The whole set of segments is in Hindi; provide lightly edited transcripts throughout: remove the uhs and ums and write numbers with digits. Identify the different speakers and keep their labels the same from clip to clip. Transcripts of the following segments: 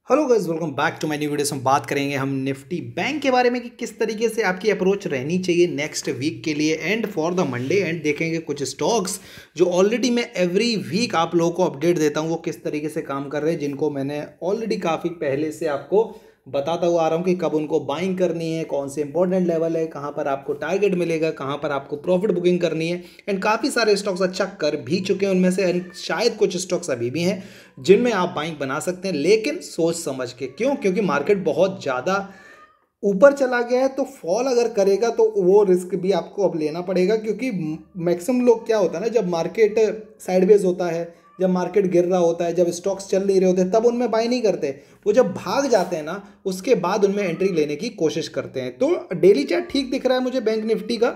Speaker 1: Hello guys, welcome back to my new video. हम बात करेंगे हम निफ्टी बैंक के बारे में कि किस तरीके से आपकी अप्रोच रहनी चाहिए नेक्स्ट वीक के लिए and for the Monday. And देखेंगे कुछ स्टॉक्स जो ऑलरेडी मैं एवरी वीक आप लोगों को अपडेट देता हूं वो किस तरीके से काम कर रहे हैं, जिनको मैंने ऑलरेडी काफ़ी पहले से आपको बताता हुआ आ रहा हूँ कि कब उनको बाइंग करनी है, कौन से इंपॉर्टेंट लेवल है, कहाँ पर आपको टारगेट मिलेगा, कहाँ पर आपको प्रॉफिट बुकिंग करनी है। एंड काफ़ी सारे स्टॉक्स अच्छा कर भी चुके हैं उनमें से, एंड शायद कुछ स्टॉक्स अभी भी हैं जिनमें आप बाइंग बना सकते हैं, लेकिन सोच समझ के। क्यों? क्योंकि मार्केट बहुत ज़्यादा ऊपर चला गया है, तो फॉल अगर करेगा तो वो रिस्क भी आपको अब लेना पड़ेगा। क्योंकि मैक्सिमम लोग क्या होता है ना, जब मार्केट साइडवेज होता है, जब मार्केट गिर रहा होता है, जब स्टॉक्स चल नहीं रहे होते, तब उनमें बाय नहीं करते। वो जब भाग जाते हैं ना, उसके बाद उनमें एंट्री लेने की कोशिश करते हैं। तो डेली चार्ट ठीक दिख रहा है मुझे बैंक निफ्टी का।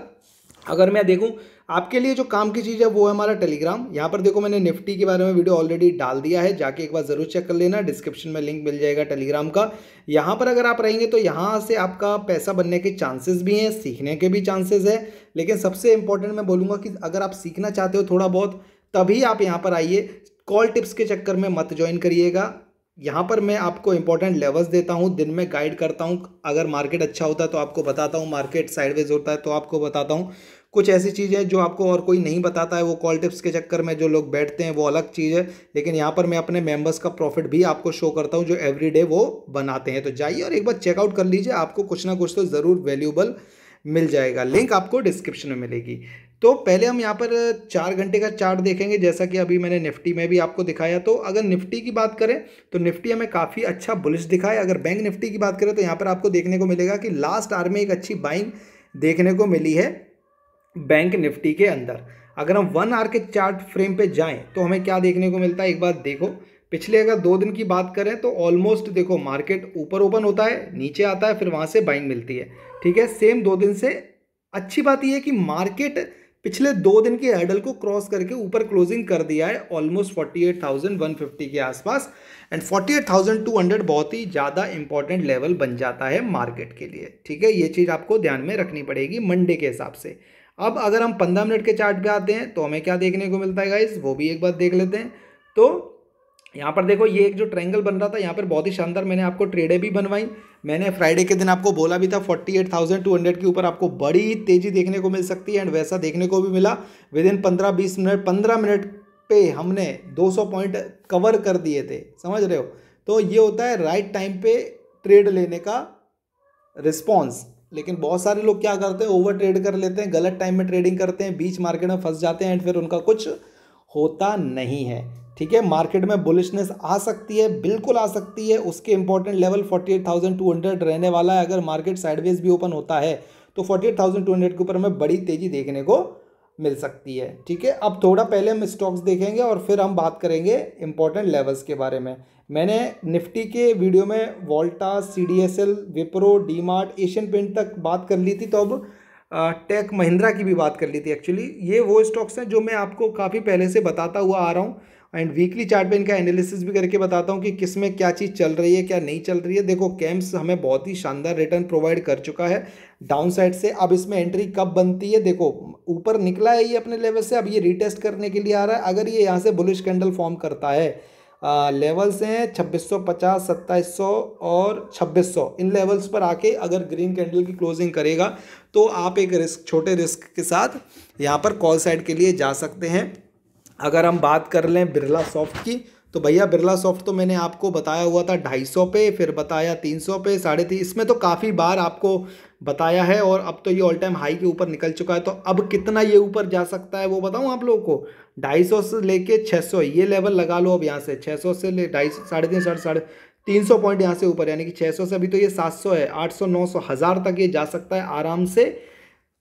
Speaker 1: अगर मैं देखूं, आपके लिए जो काम की चीज़ है वो है हमारा टेलीग्राम। यहाँ पर देखो, मैंने निफ्टी के बारे में वीडियो ऑलरेडी डाल दिया है, जाके एक बार ज़रूर चेक कर लेना। डिस्क्रिप्शन में लिंक मिल जाएगा टेलीग्राम का। यहाँ पर अगर आप रहेंगे तो यहाँ से आपका पैसा बनने के चांसेस भी हैं, सीखने के भी चांसेस है। लेकिन सबसे इंपॉर्टेंट मैं बोलूँगा कि अगर आप सीखना चाहते हो थोड़ा बहुत, तभी आप यहाँ पर आइए। कॉल टिप्स के चक्कर में मत ज्वाइन करिएगा। यहाँ पर मैं आपको इंपॉर्टेंट लेवल्स देता हूँ, दिन में गाइड करता हूँ। अगर मार्केट अच्छा होता है तो आपको बताता हूँ, मार्केट साइडवेज होता है तो आपको बताता हूँ। कुछ ऐसी चीज़ें जो आपको और कोई नहीं बताता है, वो कॉल टिप्स के चक्कर में जो लोग बैठते हैं वो अलग चीज़ है। लेकिन यहाँ पर मैं अपने मेंबर्स का प्रॉफिट भी आपको शो करता हूँ जो एवरीडे वो बनाते हैं। तो जाइए और एक बार चेकआउट कर लीजिए, आपको कुछ ना कुछ तो ज़रूर वैल्यूबल मिल जाएगा। लिंक आपको डिस्क्रिप्शन में मिलेगी। तो पहले हम यहाँ पर 4 घंटे का चार्ट देखेंगे, जैसा कि अभी मैंने निफ्टी में भी आपको दिखाया। तो अगर निफ्टी की बात करें तो निफ्टी हमें काफ़ी अच्छा बुलिश दिखा है। अगर बैंक निफ्टी की बात करें तो यहाँ पर आपको देखने को मिलेगा कि लास्ट आवर में एक अच्छी बाइंग देखने को मिली है बैंक निफ्टी के अंदर। अगर हम 1 आवर के चार्ट फ्रेम पे जाएं तो हमें क्या देखने को मिलता है, एक बार देखो। पिछले अगर 2 दिन की बात करें तो ऑलमोस्ट देखो, मार्केट ऊपर ओपन होता है, नीचे आता है, फिर वहां से बाइंग मिलती है। ठीक है, सेम 2 दिन से। अच्छी बात यह है कि मार्केट पिछले 2 दिन के हर्डल को क्रॉस करके ऊपर क्लोजिंग कर दिया है ऑलमोस्ट 48,150 के आसपास। एंड 48,200 बहुत ही ज़्यादा इंपॉर्टेंट लेवल बन जाता है मार्केट के लिए। ठीक है, ये चीज़ आपको ध्यान में रखनी पड़ेगी मंडे के हिसाब से। अब अगर हम 15 मिनट के चार्ट पे आते हैं तो हमें क्या देखने को मिलता है गाइस, वो भी एक बार देख लेते हैं। तो यहाँ पर देखो, ये एक जो ट्रायंगल बन रहा था यहाँ पर बहुत ही शानदार, मैंने आपको ट्रेडें भी बनवाई। मैंने फ्राइडे के दिन आपको बोला भी था 48,200 के ऊपर आपको बड़ी तेजी देखने को मिल सकती है, एंड वैसा देखने को भी मिला। विद इन 15-20 मिनट, 15 मिनट पे हमने 200 पॉइंट कवर कर दिए थे, समझ रहे हो। तो ये होता है राइट टाइम पे ट्रेड लेने का रिस्पॉन्स। लेकिन बहुत सारे लोग क्या करते हैं, ओवर ट्रेड कर लेते हैं, गलत टाइम में ट्रेडिंग करते हैं, बीच मार्केट में फंस जाते हैं, एंड फिर उनका कुछ होता नहीं है। ठीक है, मार्केट में बुलिशनेस आ सकती है, बिल्कुल आ सकती है। उसके इंपॉर्टेंट लेवल 48,200 रहने वाला है। अगर मार्केट साइडवेज भी ओपन होता है तो 48,200 के ऊपर हमें बड़ी तेजी देखने को मिल सकती है। ठीक है, अब थोड़ा पहले हम स्टॉक्स देखेंगे और फिर हम बात करेंगे इंपॉर्टेंट लेवल्स के बारे में। मैंने निफ्टी के वीडियो में वोल्टा, सीडीएसएल, विप्रो, डीमार्ट, एशियन पेंट तक बात कर ली थी। तो अब टेक महिंद्रा की भी बात कर ली थी। एक्चुअली ये वो स्टॉक्स हैं जो मैं आपको काफ़ी पहले से बताता हुआ आ रहा हूँ, एंड वीकली चार्ट पे इनका एनालिसिस भी करके बताता हूँ कि किस में क्या चीज़ चल रही है, क्या नहीं चल रही है। देखो, कैम्स हमें बहुत ही शानदार रिटर्न प्रोवाइड कर चुका है डाउन साइड से। अब इसमें एंट्री कब बनती है, देखो ऊपर निकला है ये अपने लेवल से, अब ये रीटेस्ट करने के लिए आ रहा है। अगर ये यहाँ से बुलिश कैंडल फॉर्म करता है, लेवल्स हैं 2650, 2700 और 2600, इन लेवल्स पर आके अगर ग्रीन कैंडल की क्लोजिंग करेगा तो आप एक रिस्क, छोटे रिस्क के साथ यहाँ पर कॉल साइड के लिए जा सकते हैं। अगर हम बात कर लें बिरला सॉफ्ट की, तो भैया बिरला सॉफ्ट तो मैंने आपको बताया हुआ था 250 पे, फिर बताया 300 पे, 350, इसमें तो काफ़ी बार आपको बताया है। और अब तो ये ऑल टाइम हाई के ऊपर निकल चुका है। तो अब कितना ये ऊपर जा सकता है वो बताऊं आप लोगों को। 250 से लेके 600 ये लेवल लगा लो। अब यहाँ से 600 से ले 250, 350, 350 पॉइंट यहाँ से ऊपर, यानी कि 600 से अभी तो ये 700 है, 800, 900, 1000 तक ये जा सकता है आराम से,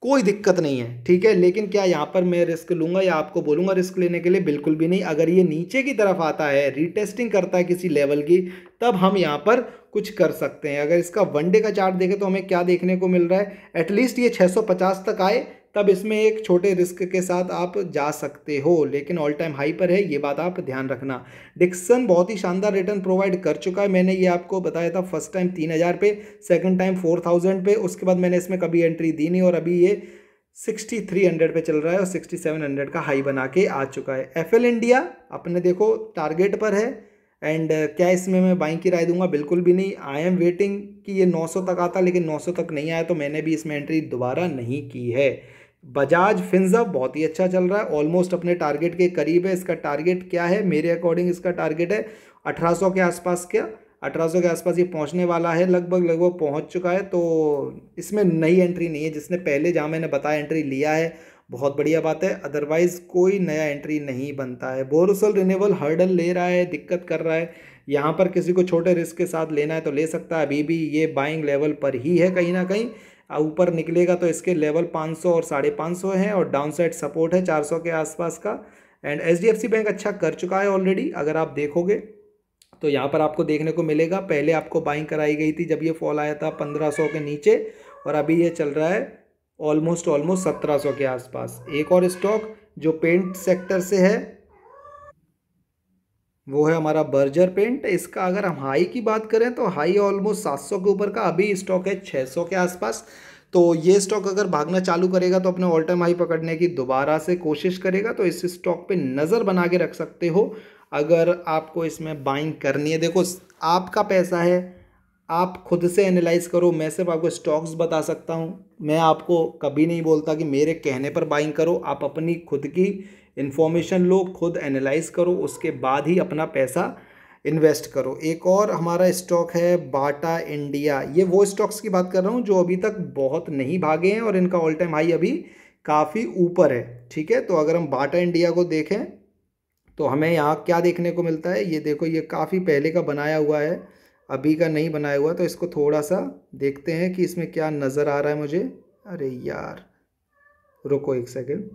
Speaker 1: कोई दिक्कत नहीं है। ठीक है, लेकिन क्या यहाँ पर मैं रिस्क लूंगा या आपको बोलूंगा रिस्क लेने के लिए? बिल्कुल भी नहीं। अगर ये नीचे की तरफ आता है, रीटेस्टिंग करता है किसी लेवल की, तब हम यहाँ पर कुछ कर सकते हैं। अगर इसका वनडे का चार्ट देखें तो हमें क्या देखने को मिल रहा है, एटलीस्ट ये 650 तक आए तब इसमें एक छोटे रिस्क के साथ आप जा सकते हो। लेकिन ऑल टाइम हाई पर है, ये बात आप ध्यान रखना। डिक्सन बहुत ही शानदार रिटर्न प्रोवाइड कर चुका है। मैंने ये आपको बताया था, फर्स्ट टाइम 3,000 पे, सेकंड टाइम 4,000 पे, उसके बाद मैंने इसमें कभी एंट्री दी नहीं, और अभी ये 6300 पे चल रहा है और 6700 का हाई बना के आ चुका है। एफएल इंडिया अपने देखो टारगेट पर है, एंड क्या इसमें मैं बाइंग की राय दूंगा? बिल्कुल भी नहीं। आई एम वेटिंग कि ये 900 तक आता, लेकिन 900 तक नहीं आया तो मैंने भी इसमें एंट्री दोबारा नहीं की है। बजाज फिंसर्व बहुत ही अच्छा चल रहा है, ऑलमोस्ट अपने टारगेट के करीब है। इसका टारगेट क्या है? मेरे अकॉर्डिंग इसका टारगेट है 1800 के आसपास। क्या 1800 के आसपास ये पहुंचने वाला है? लगभग लगभग पहुंच चुका है। तो इसमें नई एंट्री नहीं है। जिसने पहले जहां मैंने बताया एंट्री लिया है, बहुत बढ़िया बात है, अदरवाइज कोई नया एंट्री नहीं बनता है। बोरोसिल रिन्यूएबल हर्डल ले रहा है, दिक्कत कर रहा है। यहाँ पर किसी को छोटे रिस्क के साथ लेना है तो ले सकता है। अभी भी ये बाइंग लेवल पर ही है, कहीं ना कहीं ऊपर निकलेगा तो इसके लेवल 500 और 550 हैं, और डाउन साइड सपोर्ट है 400 के आसपास का। एंड एचडीएफसी बैंक अच्छा कर चुका है ऑलरेडी, अगर आप देखोगे तो यहाँ पर आपको देखने को मिलेगा। पहले आपको बाइंग कराई गई थी जब ये फॉल आया था 1500 के नीचे, और अभी ये चल रहा है ऑलमोस्ट 1700 के आसपास। एक और स्टॉक जो पेंट सेक्टर से है वो है हमारा बर्जर पेंट। इसका अगर हम हाई की बात करें तो हाई ऑलमोस्ट 700 के ऊपर का, अभी स्टॉक है 600 के आसपास। तो ये स्टॉक अगर भागना चालू करेगा तो अपने ऑल टाइम हाई पकड़ने की दोबारा से कोशिश करेगा, तो इस स्टॉक पे नज़र बना के रख सकते हो अगर आपको इसमें बाइंग करनी है। देखो आपका पैसा है, आप खुद से एनालाइज करो। मैं सिर्फ आपको स्टॉक्स बता सकता हूँ, मैं आपको कभी नहीं बोलता कि मेरे कहने पर बाइंग करो। आप अपनी खुद की इन्फॉर्मेशन लो, खुद एनालाइज करो, उसके बाद ही अपना पैसा इन्वेस्ट करो। एक और हमारा स्टॉक है बाटा इंडिया। ये वो स्टॉक्स की बात कर रहा हूँ जो अभी तक बहुत नहीं भागे हैं और इनका ऑल टाइम हाई अभी काफ़ी ऊपर है। ठीक है, तो अगर हम बाटा इंडिया को देखें तो हमें यहाँ क्या देखने को मिलता है? ये देखो, ये काफ़ी पहले का बनाया हुआ है, अभी का नहीं बनाया हुआ। तो इसको थोड़ा सा देखते हैं कि इसमें क्या नज़र आ रहा है मुझे। अरे यार रुको एक सेकेंड।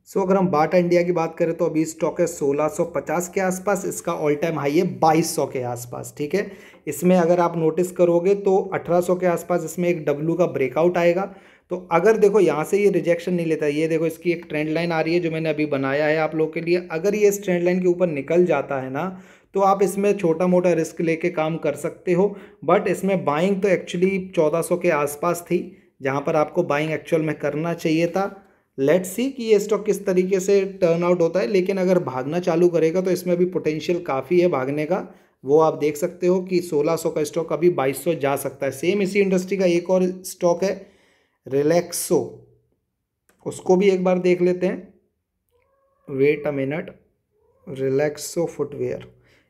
Speaker 1: अगर हम बाटा इंडिया की बात करें तो अभी स्टॉक है 1650 के आसपास, इसका ऑल टाइम हाई है 2200 के आसपास। ठीक है, इसमें अगर आप नोटिस करोगे तो 1800 के आसपास इसमें एक डब्ल्यू का ब्रेकआउट आएगा। तो अगर देखो यहाँ से ये रिजेक्शन नहीं लेता, ये देखो इसकी एक ट्रेंड लाइन आ रही है जो मैंने अभी बनाया है आप लोग के लिए। अगर ये इस ट्रेंड लाइन के ऊपर निकल जाता है ना, तो आप इसमें छोटा मोटा रिस्क लेके काम कर सकते हो। बट इसमें बाइंग तो एक्चुअली 1400 के आसपास थी, जहाँ पर आपको बाइंग एक्चुअल में करना चाहिए था। लेट्स सी कि ये स्टॉक किस तरीके से टर्न आउट होता है, लेकिन अगर भागना चालू करेगा तो इसमें भी पोटेंशियल काफ़ी है भागने का। वो आप देख सकते हो कि 1600 का स्टॉक अभी 2200 जा सकता है। सेम इसी इंडस्ट्री का एक और स्टॉक है रिलैक्सो, उसको भी एक बार देख लेते हैं। Wait a minute, Relaxo footwear,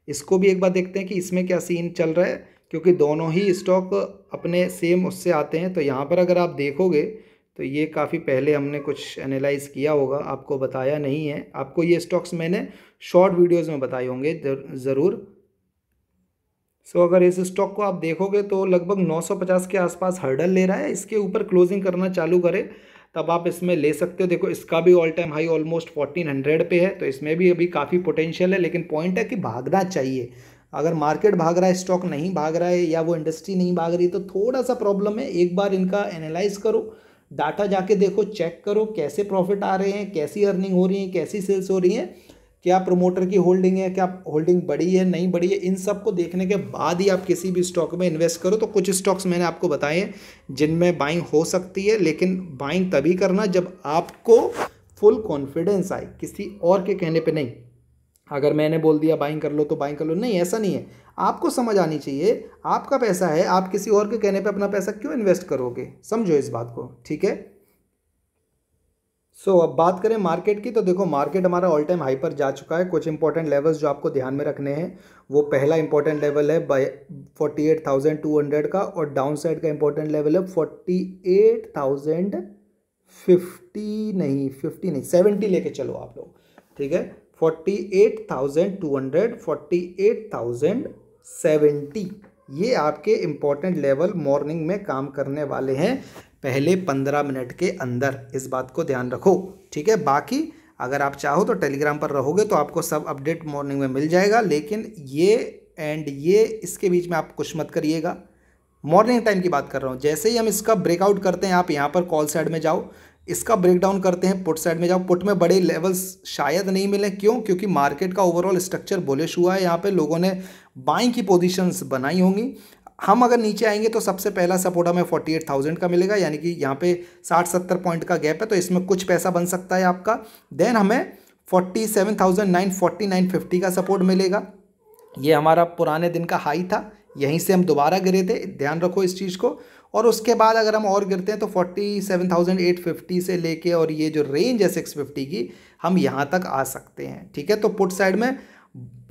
Speaker 1: इसको भी एक बार देखते हैं कि इसमें क्या सीन चल रहा है, क्योंकि दोनों ही स्टॉक अपने सेम उससे आते हैं। तो यहाँ पर अगर आप देखोगे तो ये काफ़ी पहले हमने कुछ एनालाइज किया होगा, आपको बताया नहीं है। आपको ये स्टॉक्स मैंने शॉर्ट वीडियोस में बताए होंगे ज़रूर। अगर इस स्टॉक को आप देखोगे तो लगभग 950 के आसपास हर्डल ले रहा है, इसके ऊपर क्लोजिंग करना चालू करे तब आप इसमें ले सकते हो। देखो इसका भी ऑल टाइम हाई ऑलमोस्ट 1400 पे है, तो इसमें भी अभी काफ़ी पोटेंशियल है। लेकिन पॉइंट है कि भागना चाहिए। अगर मार्केट भाग रहा है, स्टॉक नहीं भाग रहा है, या वो इंडस्ट्री नहीं भाग रही, तो थोड़ा सा प्रॉब्लम है। एक बार इनका एनालाइज करो, डाटा जाके देखो, चेक करो कैसे प्रॉफिट आ रहे हैं, कैसी अर्निंग हो रही है, कैसी सेल्स हो रही है, क्या प्रमोटर की होल्डिंग है, क्या होल्डिंग बढ़ी है नहीं बढ़ी है। इन सब को देखने के बाद ही आप किसी भी स्टॉक में इन्वेस्ट करो। तो कुछ स्टॉक्स मैंने आपको बताए हैं जिनमें बाइंग हो सकती है, लेकिन बाइंग तभी करना जब आपको फुल कॉन्फिडेंस आए, किसी और के कहने पे नहीं। अगर मैंने बोल दिया बाइंग कर लो तो बाइंग कर लो, नहीं, ऐसा नहीं है। आपको समझ आनी चाहिए, आपका पैसा है, आप किसी और के कहने पे अपना पैसा क्यों इन्वेस्ट करोगे? समझो इस बात को, ठीक है। अब बात करें मार्केट की, तो देखो मार्केट हमारा ऑल टाइम हाई पर जा चुका है। कुछ इंपॉर्टेंट लेवल्स जो आपको ध्यान में रखने हैं, वो पहला इंपॉर्टेंट लेवल है 48,200 का, और डाउन साइड का इंपॉर्टेंट लेवल है 50 नहीं 70 लेके चलो आप लोग, ठीक है। 48,200, 48,070, ये आपके इंपॉर्टेंट लेवल मॉर्निंग में काम करने वाले हैं पहले 15 मिनट के अंदर। इस बात को ध्यान रखो, ठीक है। बाकी अगर आप चाहो तो टेलीग्राम पर रहोगे तो आपको सब अपडेट मॉर्निंग में मिल जाएगा, लेकिन ये एंड ये इसके बीच में आप कुछ मत करिएगा। मॉर्निंग टाइम की बात कर रहा हूँ। जैसे ही हम इसका ब्रेकआउट करते हैं, आप यहाँ पर कॉल साइड में जाओ, इसका ब्रेकडाउन करते हैं पुट साइड में जाओ। पुट में बड़े लेवल्स शायद नहीं मिले, क्यों? क्योंकि मार्केट का ओवरऑल स्ट्रक्चर बुलिश हुआ है, यहाँ पे लोगों ने बाइंग की पोजीशंस बनाई होंगी। हम अगर नीचे आएंगे तो सबसे पहला सपोर्ट हमें 48,000 का मिलेगा, यानी कि यहाँ पे 60-70 पॉइंट का गैप है, तो इसमें कुछ पैसा बन सकता है आपका। देन हमें 47,940 950 का सपोर्ट मिलेगा। ये हमारा पुराने दिन का हाई था, यहीं से हम दोबारा गिरे थे, ध्यान रखो इस चीज़ को। और उसके बाद अगर हम और गिरते हैं तो 47,850 से लेके और ये जो रेंज है 650 की, हम यहाँ तक आ सकते हैं। ठीक है, तो पुट साइड में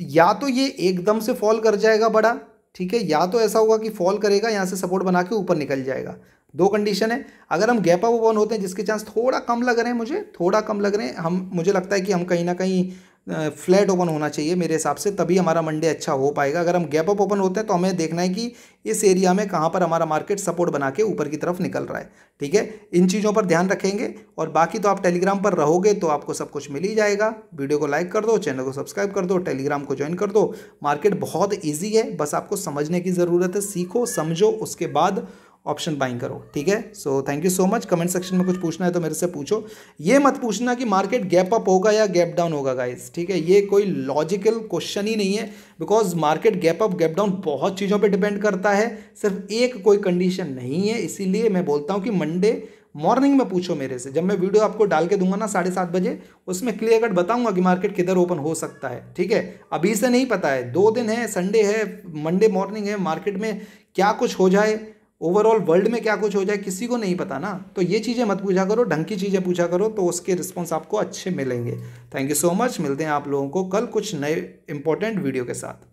Speaker 1: या तो ये एकदम से फॉल कर जाएगा बड़ा, ठीक है, या तो ऐसा होगा कि फॉल करेगा, यहाँ से सपोर्ट बना के ऊपर निकल जाएगा। दो कंडीशन है। अगर हम गैप अप ओपन होते हैं, जिसके चांस थोड़ा कम लग रहे हैं, मुझे थोड़ा कम लग रहे हैं, मुझे लगता है कि हम कहीं ना कहीं फ्लैट ओपन होना चाहिए मेरे हिसाब से, तभी हमारा मंडे अच्छा हो पाएगा। अगर हम गैप अप ओपन होते हैं तो हमें देखना है कि इस एरिया में कहाँ पर हमारा मार्केट सपोर्ट बना के ऊपर की तरफ निकल रहा है। ठीक है, इन चीज़ों पर ध्यान रखेंगे। और बाकी तो आप टेलीग्राम पर रहोगे तो आपको सब कुछ मिल ही जाएगा। वीडियो को लाइक कर दो, चैनल को सब्सक्राइब कर दो, टेलीग्राम को ज्वाइन कर दो। मार्केट बहुत ईजी है, बस आपको समझने की ज़रूरत है। सीखो, समझो, उसके बाद ऑप्शन बाइंग करो। ठीक है, so thank you so much. Comment section में कुछ पूछना है तो मेरे से पूछो। ये मत पूछना कि मार्केट गैप अप होगा या गैप डाउन होगा गाइस, ठीक है, ये कोई लॉजिकल क्वेश्चन ही नहीं है। Because market gap up gap down बहुत चीज़ों पे डिपेंड करता है, सिर्फ एक कोई कंडीशन नहीं है। इसीलिए मैं बोलता हूँ कि मंडे मॉर्निंग में पूछो मेरे से, जब मैं वीडियो आपको डाल के दूंगा ना 7:30 बजे, उसमें क्लियर कट बताऊंगा कि मार्केट किधर ओपन हो सकता है। ठीक है, अभी से नहीं पता है, 2 दिन है, संडे है, मंडे मॉर्निंग है, मार्केट में क्या कुछ हो जाए, ओवरऑल वर्ल्ड में क्या कुछ हो जाए, किसी को नहीं पता ना। तो ये चीज़ें मत पूछा करो, ढंग की चीज़ें पूछा करो, तो उसके रिस्पॉन्स आपको अच्छे मिलेंगे। Thank you so much. मिलते हैं आप लोगों को कल कुछ नए इंपॉर्टेंट वीडियो के साथ।